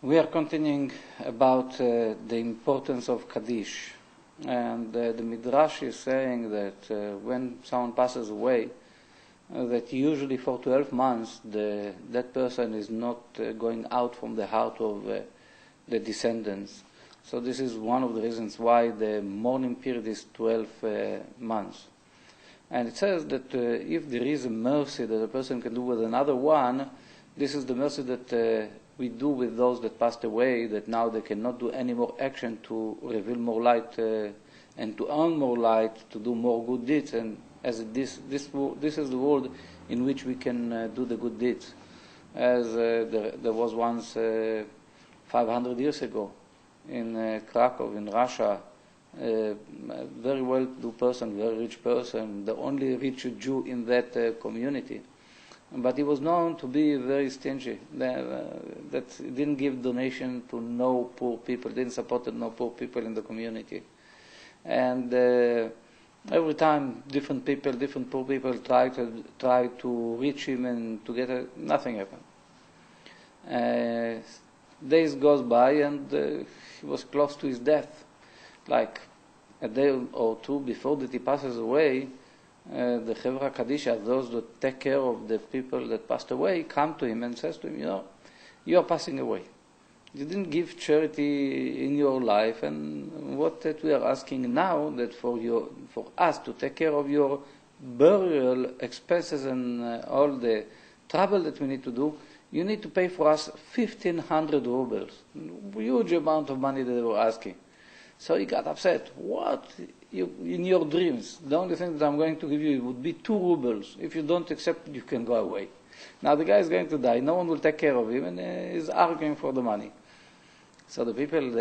We are continuing about the importance of kaddish, and the Midrash is saying that when someone passes away, that usually for 12 months that person is not going out from the heart of the descendants. So this is one of the reasons why the mourning period is 12 months. And it says that if there is a mercy that a person can do with another one, this is the mercy that we do with those that passed away, that now they cannot do any more action to reveal more light and to earn more light, to do more good deeds. And as this is the world in which we can do the good deeds. As there was once 500 years ago in Krakow, in Russia, a very well-to-do person, very rich person, the only rich Jew in that community. But he was known to be very stingy, that he didn't give donation to no poor people, didn't support no poor people in the community. And every time different poor people try to reach him and to get nothing happened. Days goes by and he was close to his death. Like a day or two before that he passes away, the Chevra Kaddish, those that take care of the people that passed away, come to him and says to him, you are passing away. You didn't give charity in your life, and what that we are asking now, that for us to take care of your burial expenses and all the trouble that we need to do, you need to pay for us 1,500 rubles. Huge amount of money that they were asking. So he got upset. What? In your dreams, the only thing that I'm going to give you would be 2 rubles. If you don't accept it, you can go away. Now the guy is going to die. No one will take care of him, and he's arguing for the money. So the people,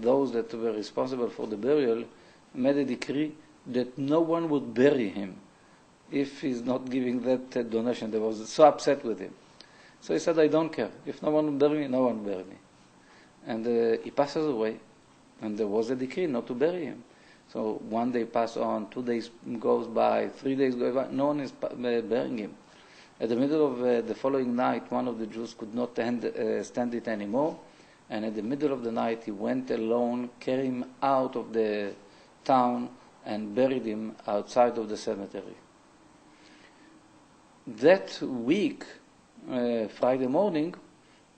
those that were responsible for the burial, made a decree that no one would bury him if he's not giving that donation. They were so upset with him. So he said, I don't care. If no one will bury me, no one will bury me. And he passes away. And there was a decree not to bury him. So one day passed on, 2 days goes by, 3 days go by, no one is burying him. At the middle of the following night, one of the Jews could not stand it anymore, and at the middle of the night he went alone, carried him out of the town, and buried him outside of the cemetery. That week, Friday morning,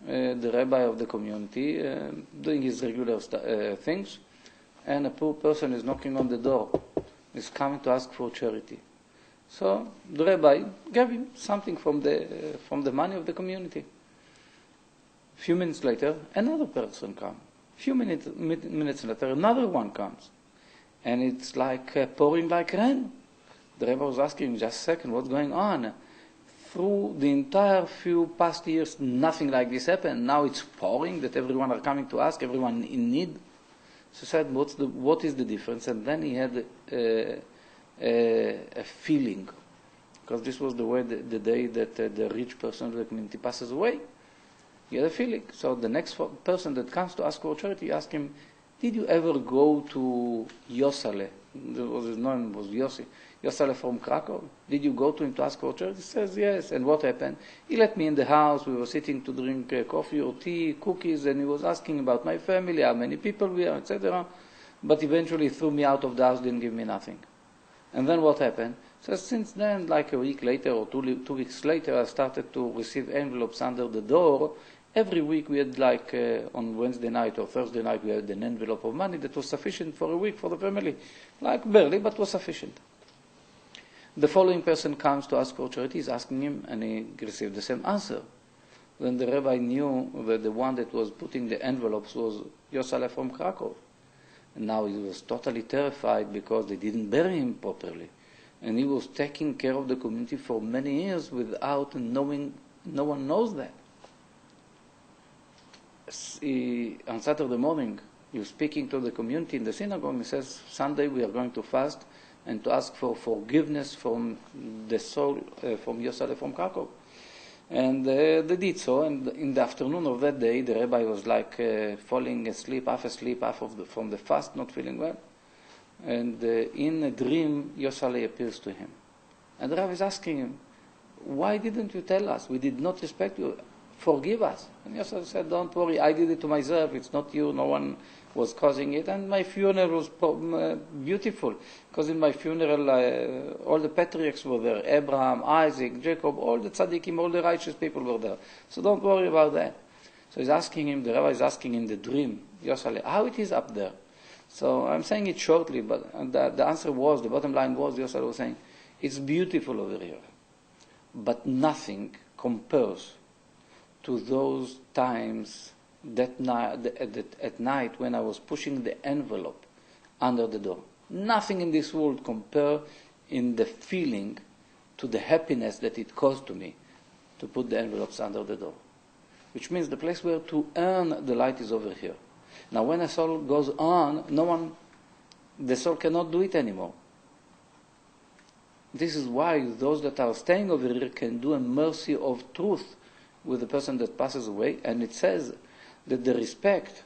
the rabbi of the community doing his regular things, and a poor person is knocking on the door, is coming to ask for charity. So the rabbi gave him something from the money of the community. A few minutes later, another person comes. A few minutes later, another one comes. And it's like pouring like rain. The rabbi was asking him, just a second, what's going on? Through the entire few past years, nothing like this happened. Now it's pouring, that everyone are coming to ask, everyone in need. So he said, what is the difference? And then he had a feeling, because this was the day that the rich person of the community passes away. He had a feeling. So the next person that comes to ask for charity, ask him, did you ever go to Yosale? His name was Yossi. Yosale from Krakow. Did you go to him to ask for charity? He says, yes. And what happened? He let me in the house. We were sitting to drink coffee or tea, cookies, and he was asking about my family, how many people we are, etc. But eventually threw me out of the house, didn't give me nothing. And then what happened? So since then, like a week later or 2 weeks later, I started to receive envelopes under the door. Every week we had on Wednesday night or Thursday night, we had an envelope of money that was sufficient for a week for the family. Like barely, but was sufficient. The following person comes to ask for charity, he's asking him, and he received the same answer. Then the rabbi knew that the one that was putting the envelopes was Yosale from Krakow. And now he was totally terrified because they didn't bury him properly. And he was taking care of the community for many years without knowing, no one knows that. On Saturday morning, he was speaking to the community in the synagogue, and he says, Sunday we are going to fast and to ask for forgiveness from the soul, from Yosale from Krakow. And they did so, and in the afternoon of that day, the rabbi was falling asleep, half from the fast, not feeling well. And in a dream, Yosale appears to him. And the rabbi is asking him, why didn't you tell us? We did not respect you. forgive us. And Yosef said, don't worry, I did it to myself, it's not you, no one was causing it. And my funeral was beautiful, because in my funeral all the patriarchs were there, Abraham, Isaac, Jacob, all the tzaddikim, all the righteous people were there. So don't worry about that. So he's asking him, the rabbi is asking in the dream, Yosef, how it is up there? So I'm saying it shortly, but the answer was, the bottom line was, Yosef was saying, it's beautiful over here, but nothing compares to those times that night, at night when I was pushing the envelope under the door. Nothing in this world compares in the feeling to the happiness that it caused to me to put the envelopes under the door. Which means the place where to earn the light is over here. Now when a soul goes on, the soul cannot do it anymore. This is why those that are staying over here can do a mercy of truth with the person that passes away. And it says that the respect,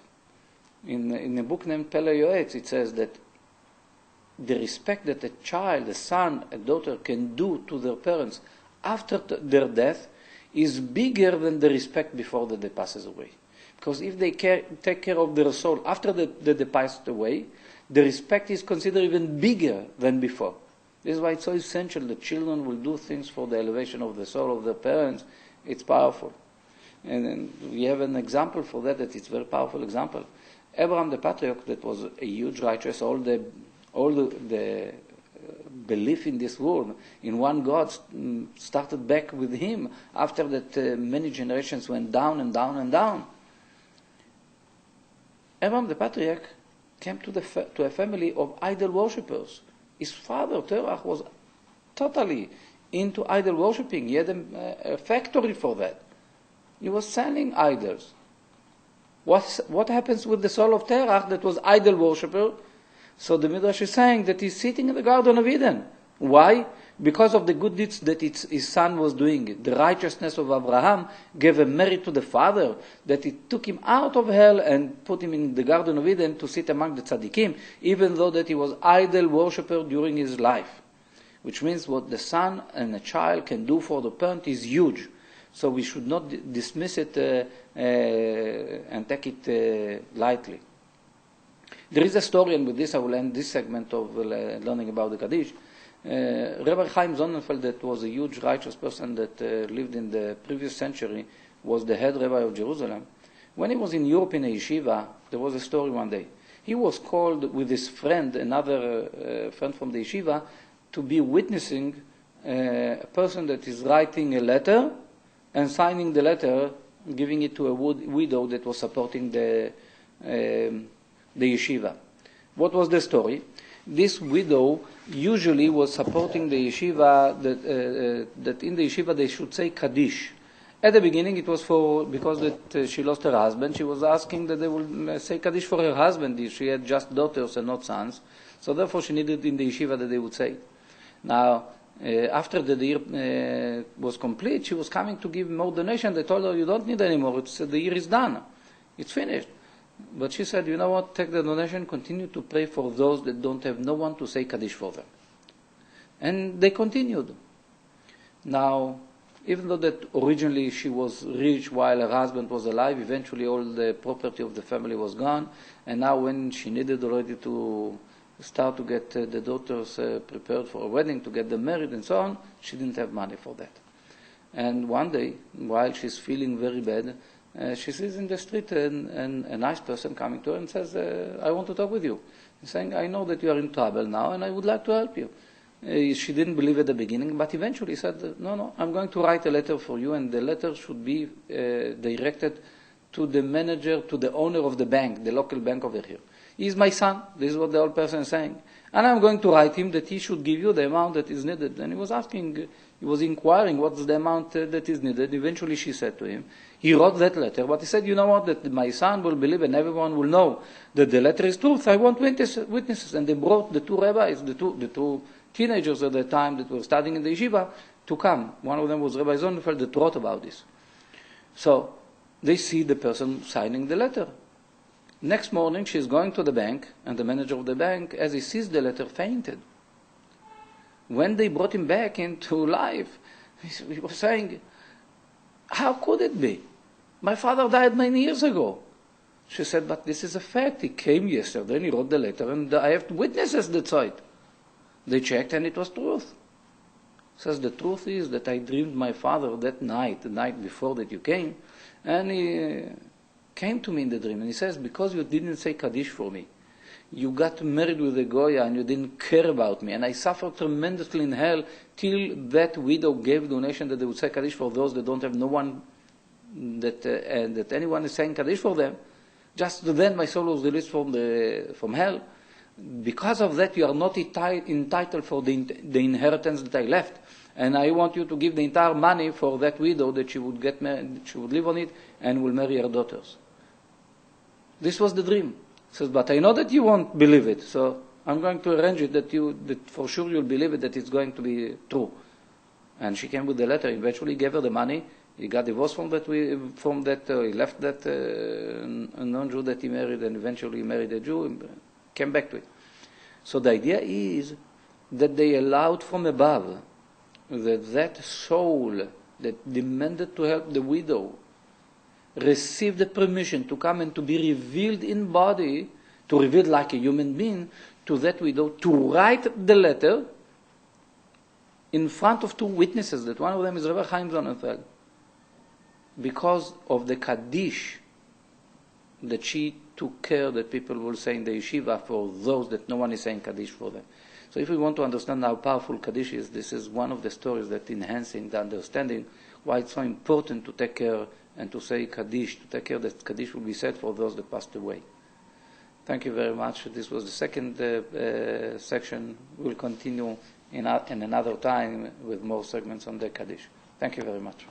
in a book named Pele Yoetz, it says that the respect that a child, a son, a daughter can do to their parents after their death is bigger than the respect before that they passes away. Because if they take care of their soul after that they passed away, the respect is considered even bigger than before. This is why it's so essential that children will do things for the elevation of the soul of their parents. It's powerful. And we have an example for that it's a very powerful example. Abraham the patriarch, that was a huge righteous, all the belief in this world, in one God, started back with him after that many generations went down and down and down. Abraham the patriarch came to a family of idol worshippers. His father, Terach, was totally into idol worshipping. He had a factory for that. He was selling idols. What happens with the soul of Terach that was idol worshipper? So the Midrash is saying that he's sitting in the Garden of Eden. Why? Because of the good deeds that his son was doing. The righteousness of Abraham gave a merit to the father that it took him out of hell and put him in the Garden of Eden to sit among the tzaddikim, even though that he was idol worshipper during his life. Which means what the son and a child can do for the parent is huge. So we should not dismiss it and take it lightly. There is a story, and with this I will end this segment of learning about the Kaddish. Rabbi Chaim Sonnenfeld, that was a huge righteous person that lived in the previous century, was the head rabbi of Jerusalem. When he was in Europe in a yeshiva, there was a story one day. He was called with his friend, another friend from the yeshiva, to be witnessing a person that is writing a letter and signing the letter, giving it to a widow that was supporting the yeshiva. What was the story? This widow usually was supporting the yeshiva, that in the yeshiva they should say kaddish. At the beginning it was because that she lost her husband. She was asking that they will say kaddish for her husband. She had just daughters and not sons. So therefore she needed in the yeshiva that they would say it. Now, after the year was complete, she was coming to give more donation. They told her, you don't need anymore. The year is done. It's finished. But she said, you know what, take the donation, continue to pray for those that don't have no one to say Kaddish for them. And they continued. Now, even though that originally she was rich while her husband was alive, eventually all the property of the family was gone. And now when she needed already to start to get the daughters prepared for a wedding, to get them married and so on, she didn't have money for that. And one day, while she's feeling very bad, she sees in the street a nice person coming to her and says, I want to talk with you. He's saying, I know that you are in trouble now and I would like to help you. She didn't believe at the beginning, but eventually said, no, I'm going to write a letter for you, and the letter should be directed to the manager, to the owner of the bank, the local bank over here. He's my son. This is what the old person is saying. And I'm going to write him that he should give you the amount that is needed. And he was inquiring what's the amount that is needed. Eventually she said to him, he wrote that letter, but he said, you know what, that my son will believe and everyone will know that the letter is truth. I want witnesses. And they brought the two rabbis, the two teenagers at the time that were studying in the yeshiva, to come. One of them was Rabbi Sonnenfeld that wrote about this. So they see the person signing the letter. Next morning, she's going to the bank, and the manager of the bank, as he sees the letter, fainted. When they brought him back into life, he was saying, how could it be? My father died many years ago. She said, but this is a fact. He came yesterday and he wrote the letter, and I have witnesses that saw it. They checked and it was truth. Says, the truth is that I dreamed my father that night, the night before that you came, and he came to me in the dream. And he says, because you didn't say kaddish for me, you got married with a Goya and you didn't care about me, and I suffered tremendously in hell till that widow gave donation that they would say kaddish for those that don't have no one, that anyone is saying kaddish for them. Just then my soul was released from hell. Because of that, you are not entitled for the inheritance that I left. And I want you to give the entire money for that widow that she would get married, she would live on it and will marry her daughters. This was the dream. He says, but I know that you won't believe it, so I'm going to arrange it that for sure you'll believe it, that it's going to be true. And she came with the letter, eventually gave her the money. He got divorced from that, he left that non-Jew that he married, and eventually he married a Jew and came back to it. So the idea is that they allowed from above that soul that demanded to help the widow received the permission to come and to be revealed in body, to reveal like a human being to that widow, to write the letter in front of two witnesses, that one of them is Rabbi Chaim Sonnenfeld, because of the kaddish that she took care that people will say in the yeshiva for those that no one is saying kaddish for them. So if we want to understand how powerful kaddish is, this is one of the stories that enhancing the understanding why it's so important to take care and to say kaddish, to take care that kaddish will be said for those that passed away. Thank you very much. This was the second section. We'll continue in another time with more segments on the kaddish. Thank you very much.